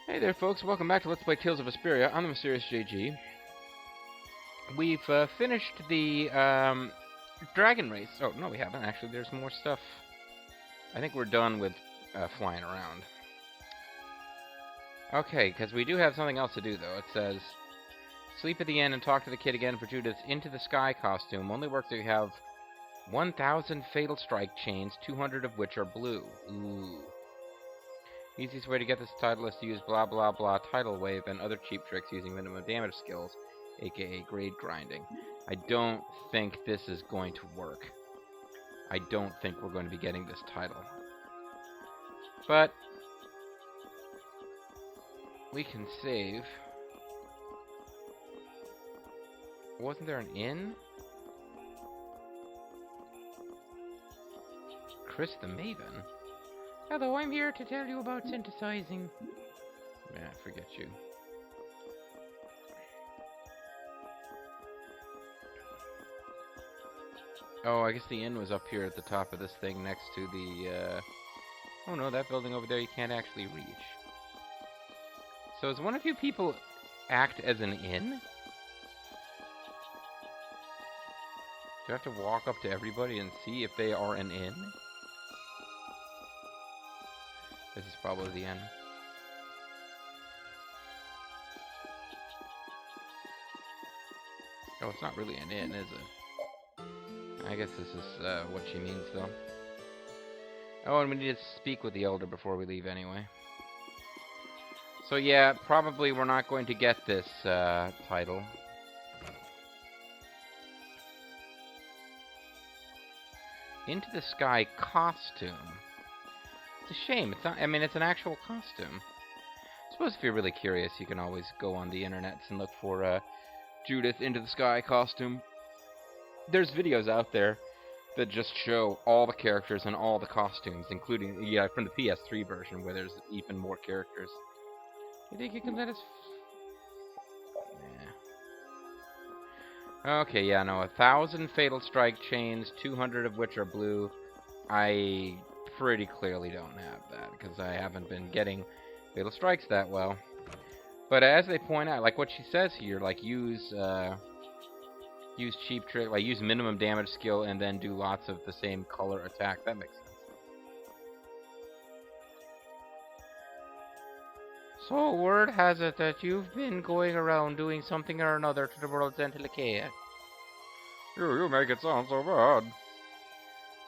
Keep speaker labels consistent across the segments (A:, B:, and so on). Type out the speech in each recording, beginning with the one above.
A: Hey there, folks. Welcome back to Let's Play Tales of Vesperia. I'm the MysteriousJG. We've finished the dragon race. Oh, no, we haven't. Actually, there's more stuff. I think we're done with flying around. Okay, because we do have something else to do, though. It says, sleep at the inn and talk to the kid again for Judith's Into the Sky costume. Only works if you have 1,000 Fatal Strike chains, 200 of which are blue. Ooh. Easiest way to get this title is to use blah blah blah tidal wave and other cheap tricks using minimum damage skills, aka grade grinding. I don't think this is going to work. I don't think we're going to be getting this title. But we can save. Wasn't there an inn? Chris the Maven? Hello, I'm here to tell you about synthesizing. Yeah, forget you. Oh, I guess the inn was up here at the top of this thing next to the, oh no, that building over there you can't actually reach. So does one of you people act as an inn? Do I have to walk up to everybody and see if they are an inn? This is probably the end. Oh, it's not really an inn, is it? I guess this is what she means, though. Oh, and we need to speak with the elder before we leave anyway. So yeah, probably we're not going to get this title. Into the Sky costume. It's a shame. It's not. I mean, it's an actual costume. I suppose if you're really curious, you can always go on the internets and look for Judith Into the Sky costume. There's videos out there that just show all the characters and all the costumes, including from the PS3 version, where there's even more characters. You think you can let us? Yeah. Okay, yeah, no, 1,000 Fatal Strike chains, 200 of which are blue. I pretty clearly don't have that, because I haven't been getting Fatal Strikes that well. But as they point out, like what she says here, like use cheap trick, like use minimum damage skill and then do lots of the same color attack. That makes sense. So word has it that you've been going around doing something or another to the world's Antilochea. You make it sound so bad.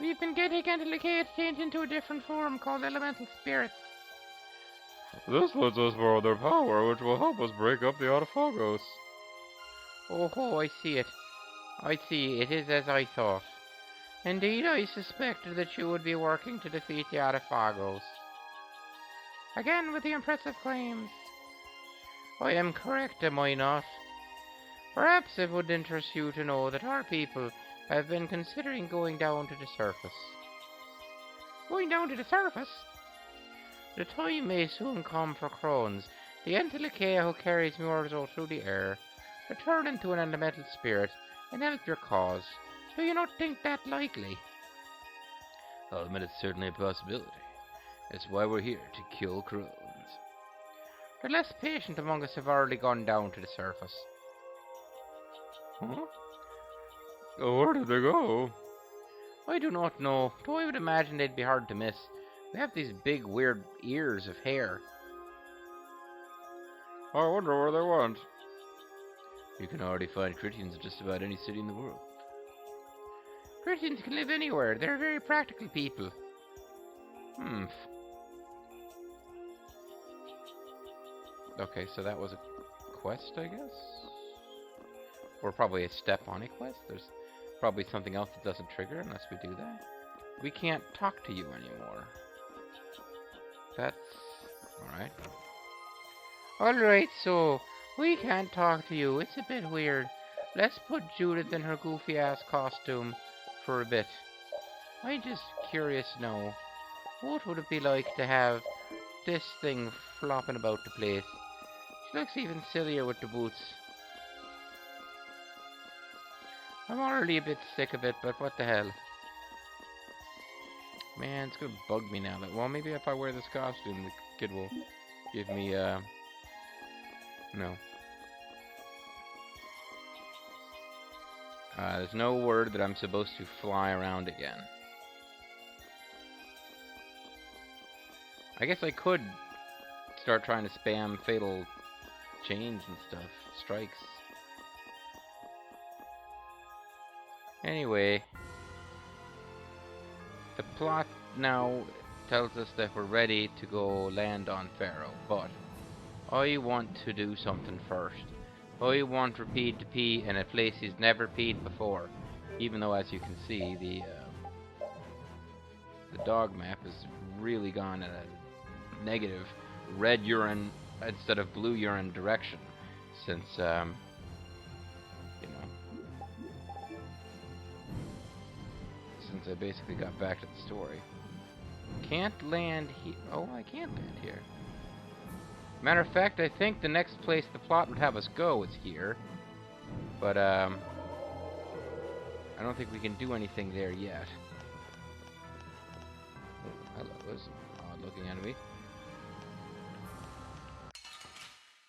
A: We've been getting Antilochea to change into a different form called elemental spirits. This lets us borrow their power, which will help us break up the Autophagos. Oh, I see it. I see, it is as I thought. Indeed, I suspected that you would be working to defeat the Autophagos. Again with the impressive claims. I am correct, am I not? Perhaps it would interest you to know that our people have been considering going down to the surface. Going down to the surface? The time may soon come for crones, the Antilochea who carries Murzo through the air, to turn into an elemental spirit and help your cause. Do you not think that likely? I'll admit it's certainly a possibility. That's why we're here, to kill crones. The less patient among us have already gone down to the surface. Huh? Oh, where did they go? I do not know, though I would imagine they'd be hard to miss. They have these big, weird ears of hair. I wonder where they went. You can already find Critians in just about any city in the world. Critians can live anywhere. They're very practical people. Okay, so that was a quest, I guess? Or probably a step on a quest. There's probably something else that doesn't trigger unless we do that. We can't talk to you anymore. That's... alright. Alright, so... we can't talk to you. It's a bit weird. Let's put Judith in her goofy-ass costume for a bit. I'm just curious now. What would it be like to have this thing flopping about the place? She looks even sillier with the boots. I'm already a bit sick of it, but what the hell? Man, it's gonna bug me now. Well, maybe if I wear this costume, the kid will give me, no. There's no word that I'm supposed to fly around again. I guess I could start trying to spam fatal chains and stuff, strikes. Anyway, the plot now tells us that we're ready to go land on Pharaoh, but I want to do something first. I want Rapide to pee in a place he's never peed before, even though, as you can see, the dog map has really gone in a negative red urine instead of blue urine direction since, you know, since I basically got back to the story. Can't land here. Oh, I can't land here. Matter of fact, I think the next place the plot would have us go is here. But, I don't think we can do anything there yet. Oh, hello, there's an odd-looking enemy.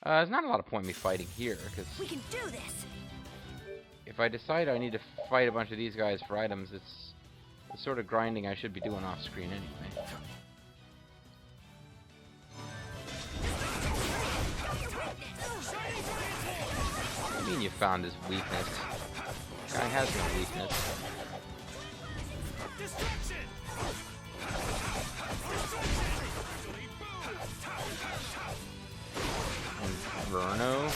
A: There's not a lot of point in me fighting here, because
B: we can do this.
A: If I decide I need to fight a bunch of these guys for items, it's the sort of grinding I should be doing off-screen anyway. What do you mean you found his weakness? Guy has no weakness. Inferno.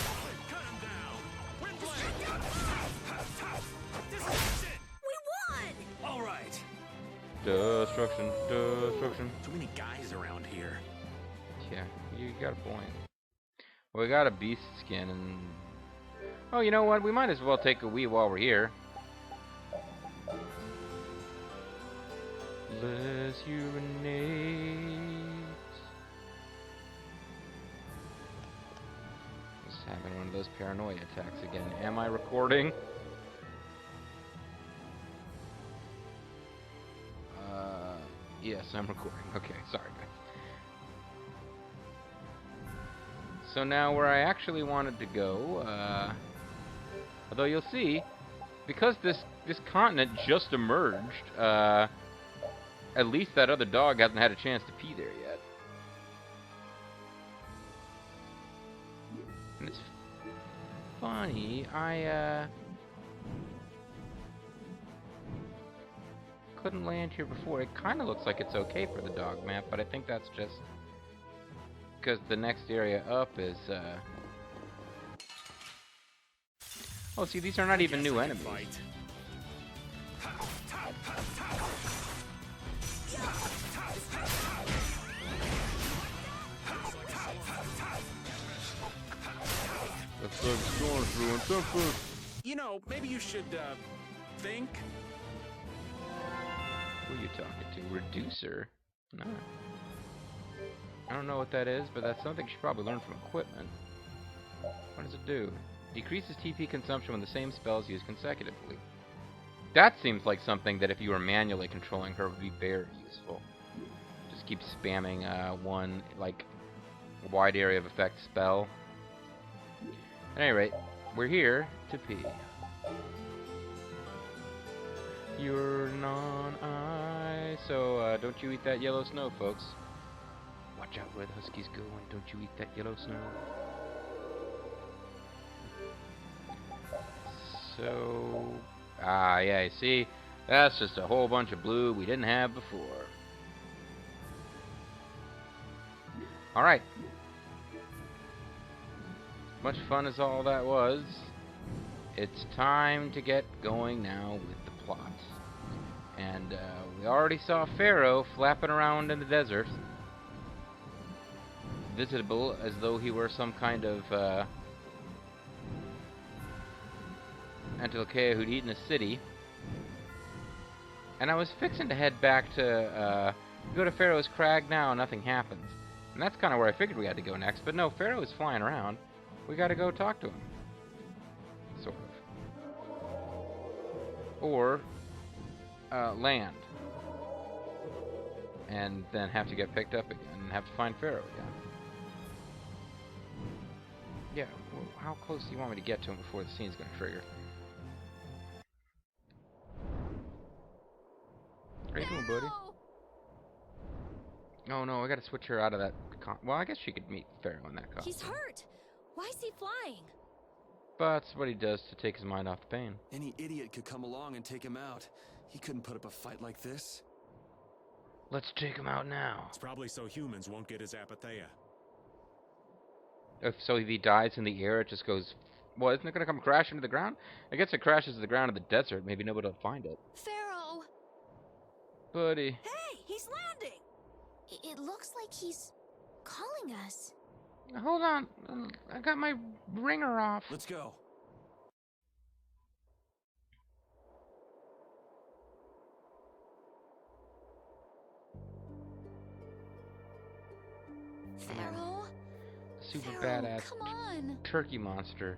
B: We won!
C: All right.
A: Destruction, destruction.
C: Too many guys around here.
A: Yeah, you got a point. Well, we got a beast skin and... Oh, you know what? We might as well take a wee while we're here. Let's urinate. Just having one of those paranoia attacks again. Am I recording? Yes, I'm recording. Okay, sorry guys. So now where I actually wanted to go, although you'll see, because this continent just emerged, at least that other dog hasn't had a chance to pee there yet. And it's funny, I couldn't land here before. It kind of looks like it's okay for the dog map, but I think that's just because the next area up is, oh, see, these are not even new enemies.
C: You know, maybe you should, think.
A: Who are you talking to? Reducer? No. I don't know what that is, but that's something you should probably learn from equipment. What does it do? Decreases TP consumption when the same spell is used consecutively. That seems like something that if you were manually controlling her would be very useful. Just keep spamming one, like, wide area of effect spell. At any rate, we're here to pee. You're non-I, so don't you eat that yellow snow, folks. Watch out where the huskies go and don't you eat that yellow snow. So, yeah, you see, that's just a whole bunch of blue we didn't have before. Alright. Much fun as all that was, it's time to get going now with the plot. And we already saw Pharaoh flapping around in the desert, visitable as though he were some kind of Antilochea who'd eaten a city. And I was fixing to head back to go to Pharaoh's Crag now, nothing happens. And that's kind of where I figured we had to go next, but no, Pharaoh is flying around. We gotta go talk to him. Sort of. Or land. And then have to get picked up again and have to find Pharaoh again. Yeah, well, how close do you want me to get to him before the scene's gonna trigger? How you doing, buddy? Oh no, I gotta switch her out of that well, I guess she could meet Pharaoh in that costume.
B: He's hurt. Why is he flying?
A: But that's what he does to take his mind off the pain.
C: Any idiot could come along and take him out. He couldn't put up a fight like this.
A: Let's take him out now.
C: It's probably so humans won't get his apatheia.
A: So if he dies in the air, it just goes... Well, isn't it going to come crashing to the ground? I guess it crashes to the ground in the desert. Maybe nobody will find it.
B: Pharaoh!
A: Buddy.
B: Hey, he's landing! It looks like he's calling us.
A: Hold on. I got my ringer off.
C: Let's go.
B: Pharaoh?
A: Super
B: Pharaoh,
A: badass
B: come on.
A: turkey monster.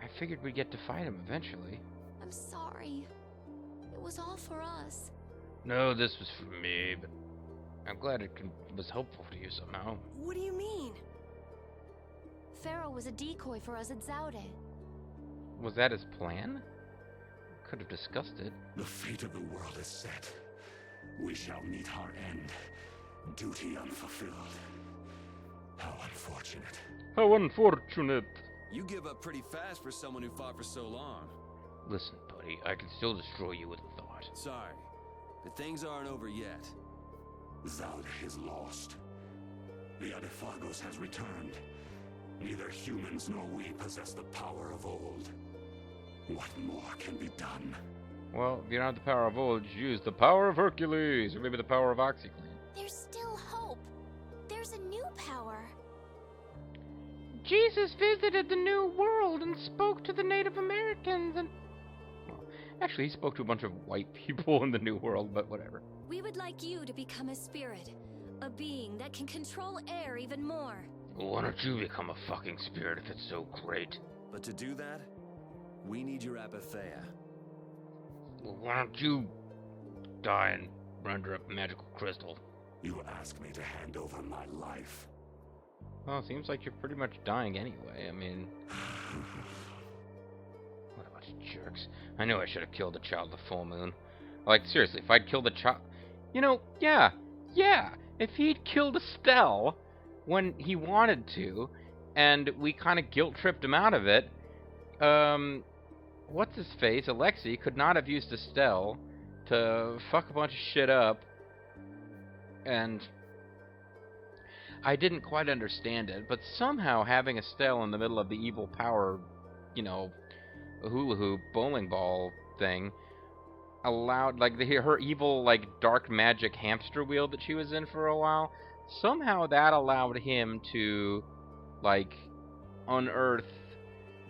A: I figured we'd get to fight him eventually.
B: I'm sorry. It was all for us.
A: No, this was for me, but I'm glad it was helpful to you somehow.
B: What do you mean? Pharaoh was a decoy for us at Zaude.
A: Was that his plan? Could have discussed it.
D: The fate of the world is set. We shall meet our end. Duty unfulfilled. How unfortunate.
A: How unfortunate.
C: You give up pretty fast for someone who fought for so long.
A: Listen, buddy, I can still destroy you with a thought.
C: Sorry, but things aren't over yet.
D: Zaude is lost. The Adephagos has returned. Neither humans nor we possess the power of old. What more can be done?
A: Well, if you don't have the power of old, use the power of Hercules, or maybe the power of OxyClean.
B: There's still hope. There's a new power.
A: Jesus visited the New World and spoke to the Native Americans and... Well, actually, he spoke to a bunch of white people in the New World, but whatever.
B: We would like you to become a spirit. A being that can control air even more.
A: Well, why don't you become a fucking spirit if it's so great?
C: But to do that, we need your apatheia.
A: Well, why don't you die and render up a magical crystal?
D: You ask me to hand over my life.
A: Well, it seems like you're pretty much dying anyway. I mean... What a bunch of jerks. I knew I should have killed the child of the full moon. Like, seriously, if I'd killed the child... You know, yeah. If he'd killed Estelle when he wanted to, and we kind of guilt-tripped him out of it, what's-his-face, Alexei, could not have used Estelle to fuck a bunch of shit up, and... I didn't quite understand it, but somehow having Estelle in the middle of the evil power, you know, hula hoop bowling ball thing allowed, like, her evil, like, dark magic hamster wheel that she was in for a while, somehow that allowed him to, like, unearth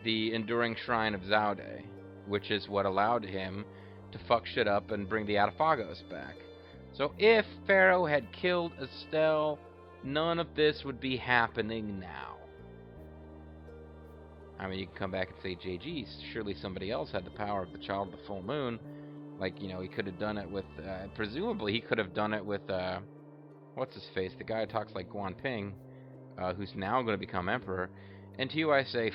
A: the enduring shrine of Zaude, which is what allowed him to fuck shit up and bring the Adephagos back. So if Pharaoh had killed Estelle, none of this would be happening now. I mean, you can come back and say, JG, surely somebody else had the power of the Child of the Full Moon. Like, you know, he could have done it with, presumably he could have done it with, what's-his-face, the guy who talks like Guan Ping, who's now going to become Emperor. And to you I say,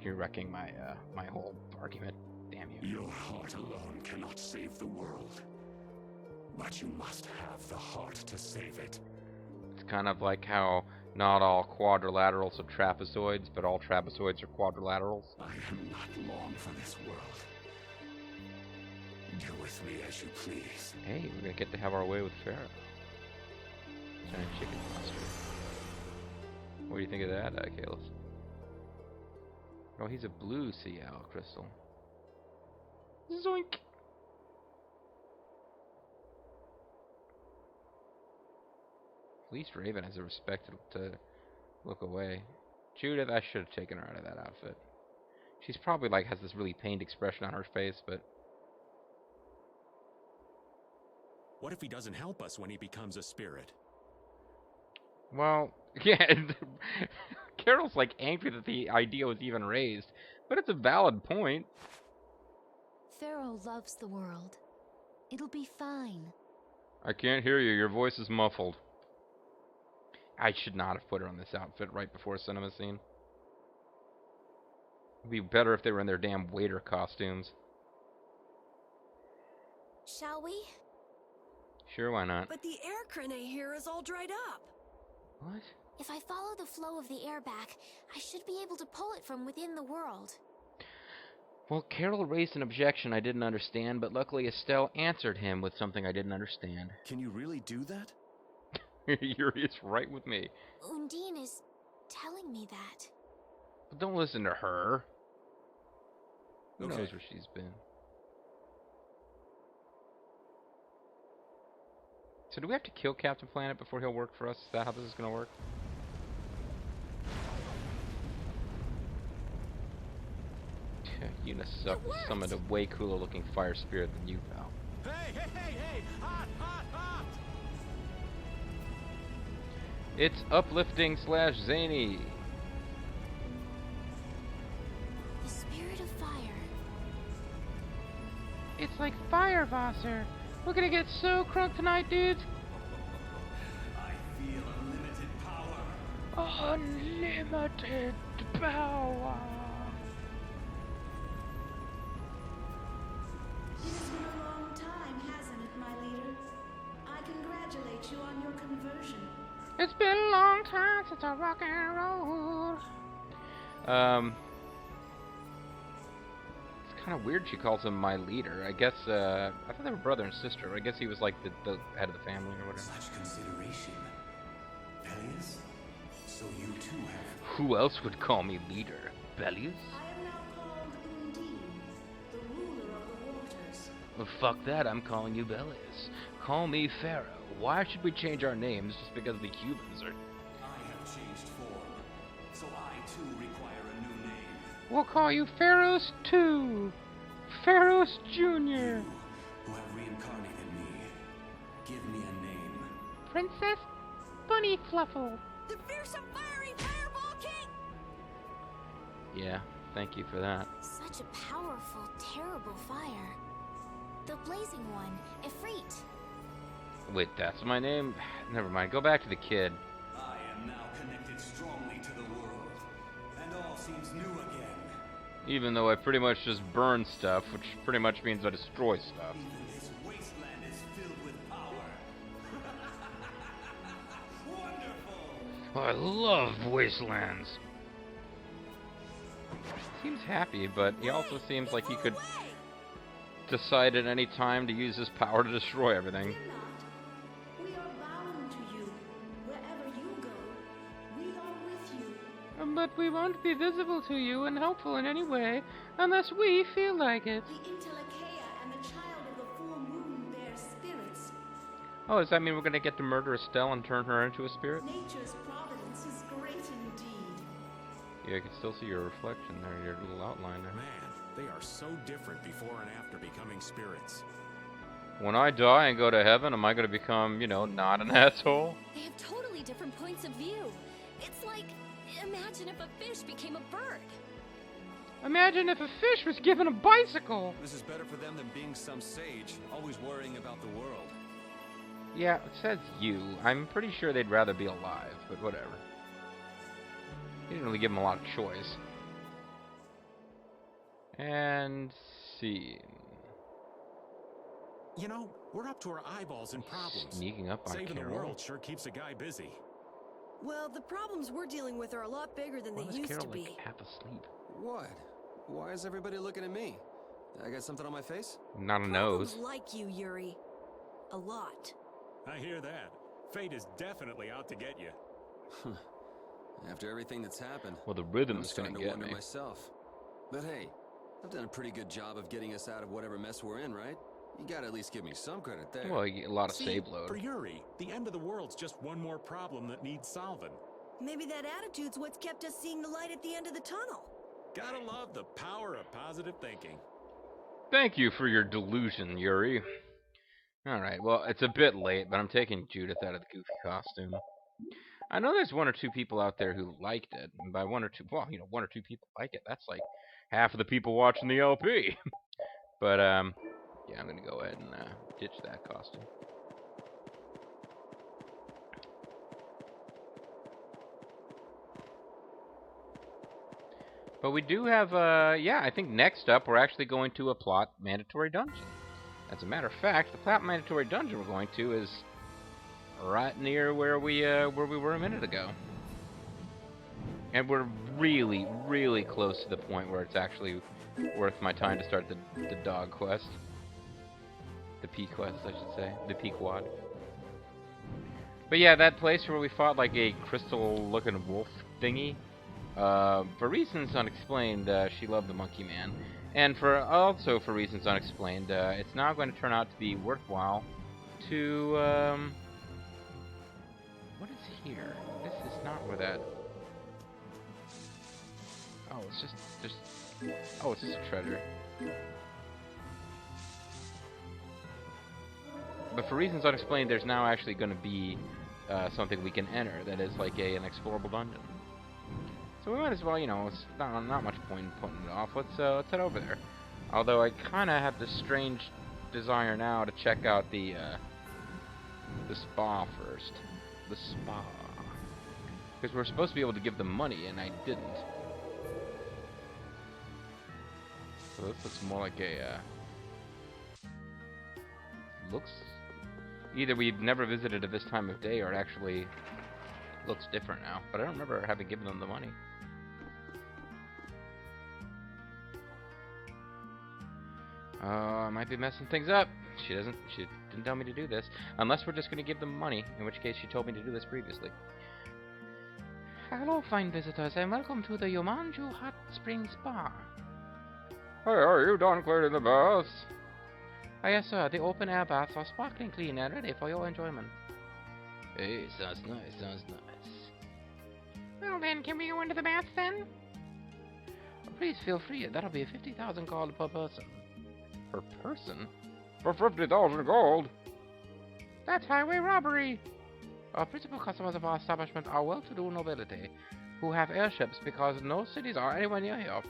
A: you're wrecking my, my whole argument. Damn you.
D: Your heart alone cannot save the world. But you must have the heart to save it.
A: It's kind of like how not all quadrilaterals are trapezoids, but all trapezoids are quadrilaterals.
D: I am not long for this world. Do with me as you please.
A: Hey, we're gonna get to have our way with Pharaoh. Giant chicken monster. What do you think of that, Kalis? Oh, he's a blue sea owl crystal. Zoink! At least Raven has the respect to look away. Judith, I should have taken her out of that outfit. She's probably like has this really pained expression on her face, but...
C: What if he doesn't help us when he becomes a spirit?
A: Well, yeah, Carol's like angry that the idea was even raised, but it's a valid point.
B: Pharaoh loves the world. It'll be fine.
A: I can't hear you. Your voice is muffled. I should not have put her on this outfit right before cinema scene. It'd be better if they were in their damn waiter costumes.
B: Shall we?
A: Sure, why not?
E: But the air crane here is all dried up.
A: What?
B: If I follow the flow of the air back, I should be able to pull it from within the world.
A: Well, Carol raised an objection I didn't understand, but luckily Estelle answered him with something I didn't understand.
C: Can you really do that?
A: Yuri's right with me.
B: Undine is telling me that.
A: But don't listen to her. Who
C: Okay.
A: knows where she's been? So do we have to kill Captain Planet before he'll work for us? Is that how this is going to work? Una summoned a way cooler looking fire spirit than you, pal.
C: Hey! Hot!
A: It's uplifting / zany.
B: The spirit of fire.
A: It's like Firevasser. We're gonna get so crunk tonight, dudes.
D: I feel unlimited power.
A: Unlimited power.
F: It has been a long time, hasn't it, my leader? I congratulate you on your conversion.
A: It's been a long time since I rock and roll. It's kind of weird she calls him my leader. I guess, I thought they were brother and sister. I guess he was like the head of the family or whatever.
D: Such consideration. Pelias? So you too have...
A: Who else would call me leader? Bellius?
F: I am now called Undine, the ruler of the waters.
A: Well, fuck that, I'm calling you Bellius. Call me Pharaoh. Why should we change our names just because the humans are...
D: I have changed form, so I too require a new name.
A: We'll call you Pharaoh's 2. Pharaoh's Jr.
D: You, who have reincarnated me, give me a name.
A: Princess Bunny Fluffle.
E: The fearsome fiery fireball king!
A: Yeah, thank you for that.
B: Such a powerful, terrible fire. The blazing one, Ifrit.
A: Wait, that's my name? Never mind, go back to the kid.
D: I am now connected strongly to the world, and all seems new again.
A: Even though I pretty much just burn stuff, which pretty much means I destroy stuff.
D: Even this wasteland is filled with power. Wonderful!
A: I love wastelands. Seems happy, but he also seems like he could decide at any time to use his power to destroy everything.
F: Fear not. We are bound to you. Wherever you go, we are with you.
A: But we won't be visible to you and helpful in any way unless we feel like it.
F: The Intellikeia and the child of the full moon bear spirits.
A: Oh, does that mean we're gonna get to murder Estelle and turn her into a spirit?
F: Nature's providence is great indeed.
A: Yeah, I can still see your reflection there, your little outline there.
C: Man, they are so different before and after becoming spirits.
A: When I die and go to heaven, am I gonna become, you know, not an asshole?
B: They have totally different points of view. It's like, imagine if a fish became a bird.
A: Imagine if a fish was given a bicycle!
C: This is better for them than being some sage, always worrying about the world.
A: Yeah, it says you. I'm pretty sure they'd rather be alive, but whatever. He didn't really give them a lot of choice. And scene.
G: You know, we're up to our eyeballs in problems.
A: Sneaking up on
G: Saving the
A: Carol.
G: world sure keeps a guy busy.
E: Well, the problems we're dealing with are a lot bigger than
A: Why
E: they
A: was
E: used
A: Carol
E: to be.
A: like half asleep?
C: What? Why is everybody looking at me? I got something on my face?
A: Not a
E: Problems
A: nose.
E: like you, Yuri. A lot.
G: I hear that. Fate is definitely out to get you.
C: After everything that's happened,
A: Well, the
C: I'm
A: rhythm's
C: starting
A: gonna
C: to
A: get
C: wonder
A: me.
C: myself. But hey, I've done a pretty good job of getting us out of whatever mess we're in, right? You gotta at least give me some credit there.
A: Well, you get a lot of
G: See,
A: save
G: for
A: load.
G: Yuri, the end of the world's just one more problem that needs solving.
E: Maybe that attitude's what's kept us seeing the light at the end of the tunnel.
G: Gotta love the power of positive thinking.
A: Thank you for your delusion, Yuri. Alright, well, it's a bit late, but I'm taking Judith out of the goofy costume. I know there's one or two people out there who liked it. And by one or two, well, you know, one or two people like it. That's like half of the people watching the LP. But, yeah, I'm gonna go ahead and ditch that costume. But we do have, yeah, I think next up we're actually going to a plot mandatory dungeon. As a matter of fact, the plot mandatory dungeon we're going to is right near where we were a minute ago. And we're really, really close to the point where it's actually worth my time to start the dog quest. The P quest, I should say. The P quad. But yeah, that place where we fought like a crystal-looking wolf thingy. For reasons unexplained, she loved the monkey man. And also for reasons unexplained, it's now going to turn out to be worthwhile to, what is here? This is not where that... Oh, it's just oh, it's just a treasure. But for reasons unexplained, there's now actually going to be something we can enter that is like an explorable dungeon. So we might as well, you know, it's not much point in putting it off. Let's head over there. Although I kind of have this strange desire now to check out the spa first. The spa. Because we're supposed to be able to give them money, and I didn't. So this looks more like a, looks... Either we've never visited at this time of day, or it actually looks different now. But I don't remember having given them the money. I might be messing things up. She didn't tell me to do this. Unless we're just going to give them money, in which case she told me to do this previously. Hello, fine visitors, and welcome to the Yomanju Hot Spring Spa. Hey, are you done cleaning the baths? Yes, sir. The open-air baths are sparkling clean and ready for your enjoyment. Hey, sounds nice, sounds nice. Well then, can we go into the bath then? Please feel free. That'll be 50,000 gold per person. Per person? For 50,000 gold? That's highway robbery! Our principal customers of our establishment are well-to-do nobility, who have airships because no cities are anywhere near here.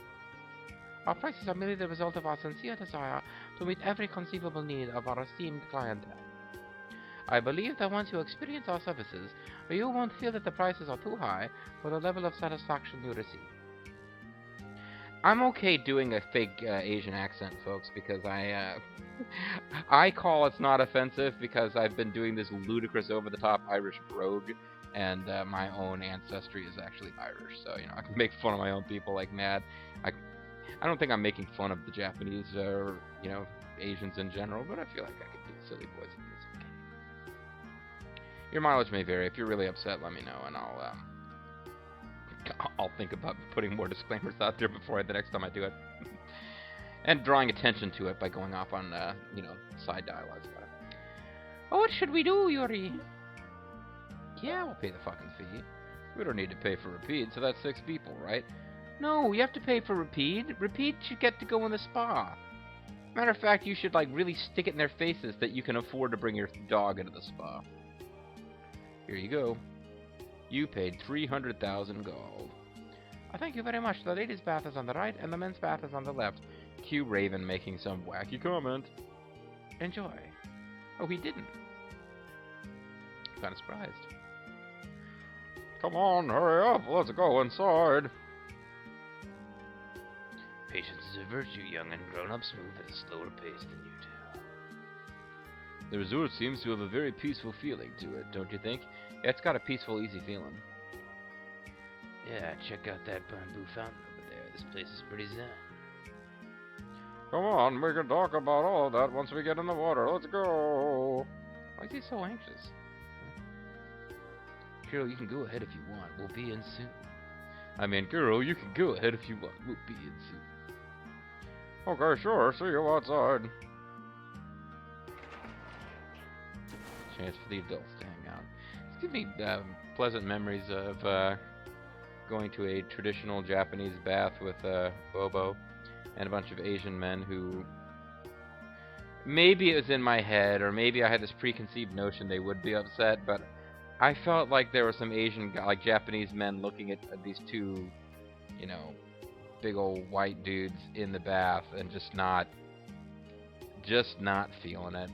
A: Our prices are merely the result of our sincere desire to meet every conceivable need of our esteemed clientele. I believe that once you experience our services, you won't feel that the prices are too high for the level of satisfaction you receive. I'm okay doing a fake Asian accent, folks, because I call it's not offensive because I've been doing this ludicrous over-the-top Irish brogue, and my own ancestry is actually Irish, so, you know, I can make fun of my own people like mad. I don't think I'm making fun of the Japanese or, you know, Asians in general, but I feel like I could do silly voices in this game. Your mileage may vary. If you're really upset, let me know, and I'll think about putting more disclaimers out there before the next time I do it. And drawing attention to it by going off on, you know, side dialogues about it. Oh, what should we do, Yuri? Yeah, we'll pay the fucking fee. We don't need to pay for Rapide, so that's 6 people, right? No, you have to pay for Rapide. Rapide should get to go in the spa. Matter of fact, you should, like, really stick it in their faces that you can afford to bring your dog into the spa. Here you go. You paid 300,000 gold. Thank you very much. The ladies' bath is on the right, and the men's bath is on the left. Cue Raven making some wacky comment. Enjoy. Oh, he didn't. Kinda surprised. Come on, hurry up. Let's go inside. Patience is a virtue, young and grown-ups move at a slower pace than you do. The resort seems to have a very peaceful feeling to it, don't you think? Yeah, it's got a peaceful, easy feeling. Yeah, check out that bamboo fountain over there. This place is pretty zen. Come on, we can talk about all of that once we get in the water. Let's go! Why is he so anxious? Carol, you can go ahead if you want. We'll be in soon. I mean, Carol, you can go ahead if you want. We'll be in soon. Okay, sure. See you outside. Chance for the adults to hang out. It's giving me pleasant memories of going to a traditional Japanese bath with Bobo and a bunch of Asian men who... Maybe it was in my head, or maybe I had this preconceived notion they would be upset, but I felt like there were some Asian, like Japanese men looking at these two, you know, big old white dudes in the bath and just not feeling it.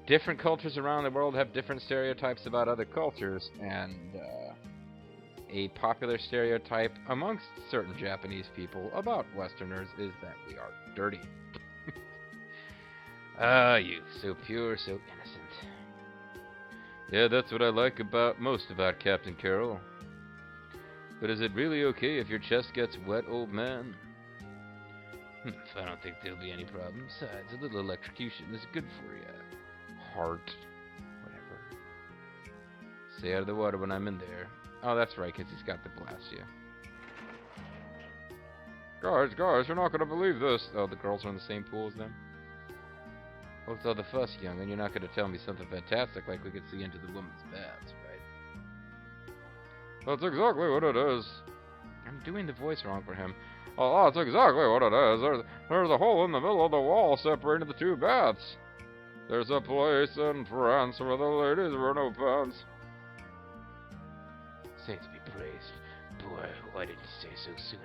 A: Different cultures around the world have different stereotypes about other cultures, and a popular stereotype amongst certain Japanese people about Westerners is that we are dirty. Ah, youth, so pure, so innocent. Yeah, that's what I like most about Captain Carroll. But is it really okay if your chest gets wet, old man? I don't think there'll be any problem. Besides, a little electrocution is good for you. Heart. Whatever. Stay out of the water when I'm in there. Oh, that's right, because he's got the blast, yeah. Guys, you're not going to believe this. Oh, the girls are in the same pool as them? What's all the fuss, young? And you're not going to tell me something fantastic like we could see into the woman's baths, right? That's exactly what it is. I'm doing the voice wrong for him. Oh, that's exactly what it is. There's a hole in the middle of the wall separating the two baths. There's a place in France where the ladies wear no pants. Saints be praised. Boy, why didn't you say so sooner?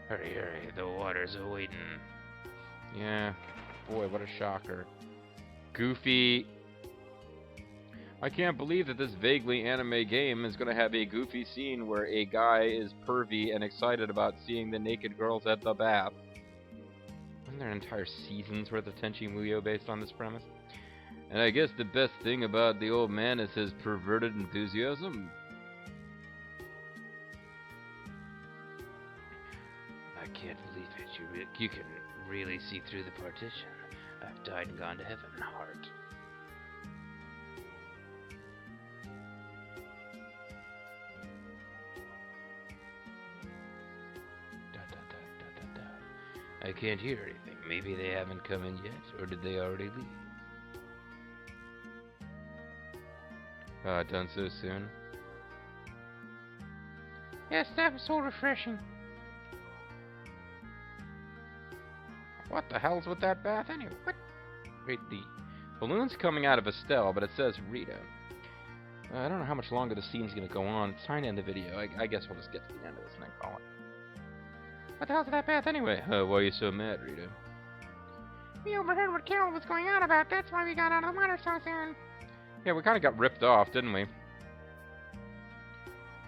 A: Hurry, the water's a-waiting. Yeah, boy, what a shocker. Goofy. I can't believe that this vaguely anime game is going to have a goofy scene where a guy is pervy and excited about seeing the naked girls at the bath. Wasn't there an entire season's worth of Tenchi Muyo based on this premise? And I guess the best thing about the old man is his perverted enthusiasm. I can't believe it. You can really see through the partition. I've died and gone to heaven, heart. I can't hear anything. Maybe they haven't come in yet, or did they already leave? Done so soon? Yes, that was so refreshing. What the hell's with that bath anyway? What? Wait, the balloon's coming out of Estelle, but it says Rita. I don't know how much longer the scene's gonna go on. It's time to end the video. I guess we'll just get to the end of this and then call it. What the hell's that bath anyway? Why are you so mad, Rita? We overheard what Carol was going on about. That's why we got out of the water so soon. Yeah, we kind of got ripped off, didn't we?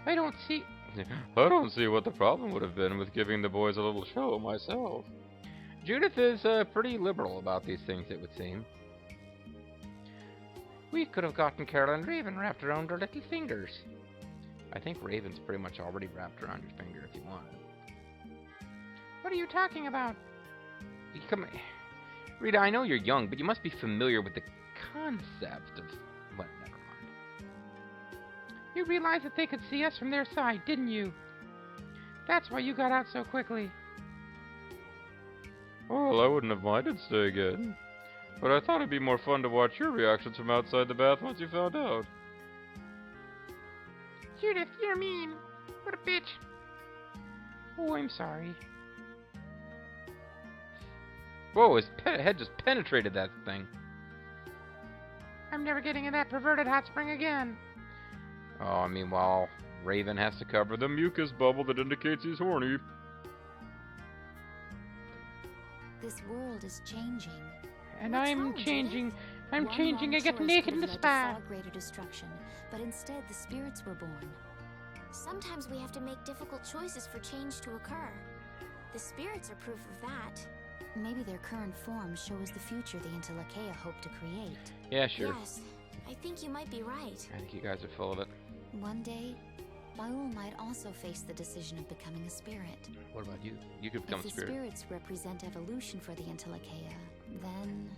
A: I don't see what the problem would have been with giving the boys a little show myself. Judith is pretty liberal about these things, it would seem. We could have gotten Carol and Raven wrapped around her little fingers. I think Raven's pretty much already wrapped around your finger if you wanted. What are you talking about? Rita, I know you're young, but you must be familiar with the concept of... Well, never mind. You realized that they could see us from their side, didn't you? That's why you got out so quickly. Well, I wouldn't have minded staying in. But I thought it'd be more fun to watch your reactions from outside the bath once you found out. Judith, you're mean. What a bitch. Oh, I'm sorry. Whoa, his head just penetrated that thing. I'm never getting in that perverted hot spring again. Oh, meanwhile, Raven has to cover the mucus bubble that indicates he's horny.
B: This world is changing.
A: And
B: What's
A: I'm
B: wrong,
A: changing.
B: Judith?
A: I'm
B: One
A: changing.
B: wrong
A: I get
B: choice
A: naked
B: could
A: in the
B: have led to
A: spa.
B: far greater destruction, but instead the spirits were born.
H: Sometimes we have to make difficult choices for change to occur. The spirits are proof of that.
B: Maybe their current form shows the future the Intellicheia hope to create.
A: Yeah, sure.
H: Yes, I think you might be right.
A: I think you guys are full of it.
B: One day, Baul might also face the decision of becoming a spirit.
A: What about you? You could become
B: If
A: a
B: the
A: spirit.
B: spirits represent evolution for the Intellicheia, then...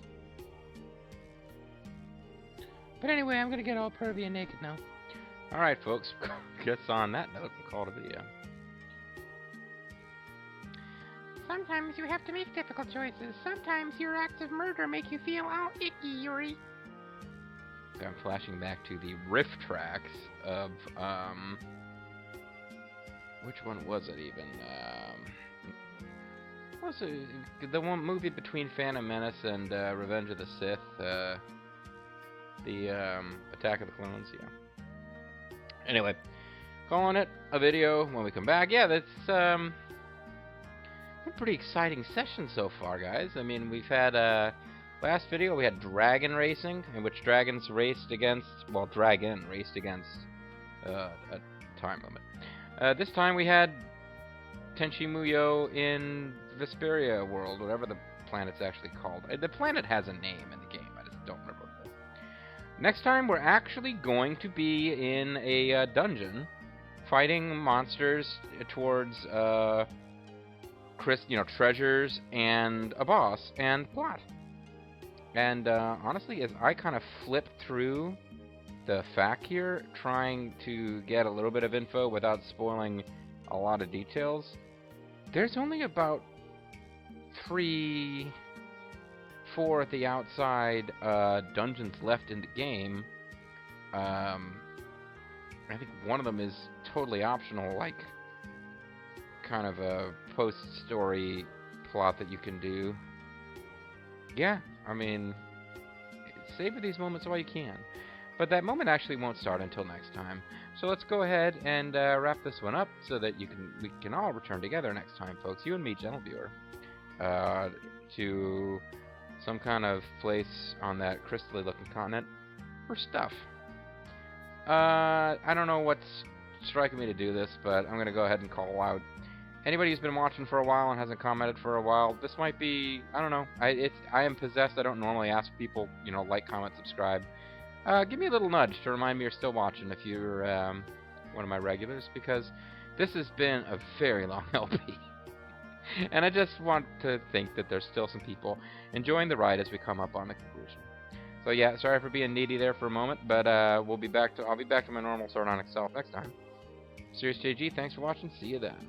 A: But anyway, I'm gonna get all pervy and naked now. Alright, folks. Guess on that note, we'll call it a video. Sometimes you have to make difficult choices. Sometimes your acts of murder make you feel all icky, Yuri. I'm flashing back to the riff tracks of, which one was it even? What was it? The one movie between Phantom Menace and Revenge of the Sith, the Attack of the Clones, yeah. Anyway, calling it a video when we come back. Yeah, that's been a pretty exciting session so far, guys. I mean, we've had last video we had dragon racing, in which dragons raced against, well, Dragon raced against a time limit. This time we had Tenchi Muyo in Vesperia world, whatever the planet's actually called. The planet has a name in the game, I just don't remember what it is. Next time we're actually going to be in a dungeon fighting monsters towards treasures and a boss and plot. And honestly, as I kind of flip through the FAQ here, trying to get a little bit of info without spoiling a lot of details, there's only about 3-4 at the outside dungeons left in the game. I think one of them is totally optional, like kind of a post-story plot that you can do. Yeah, I mean, savor these moments while you can. But that moment actually won't start until next time. So let's go ahead and wrap this one up so that we can all return together next time, folks. You and me, gentle viewer, to some kind of place on that crystally-looking continent for stuff. I don't know what's striking me to do this, but I'm going to go ahead and call out anybody who's been watching for a while and hasn't commented for a while. This might be, I don't know. I am possessed. I don't normally ask people, like, comment, subscribe. Give me a little nudge to remind me you're still watching if you're one of my regulars, because this has been a very long LP. And I just want to think that there's still some people enjoying the ride as we come up on the conclusion. So yeah, sorry for being needy there for a moment, but I'll be back to my normal sardonic self next time. MysteriousJG, thanks for watching. See you then.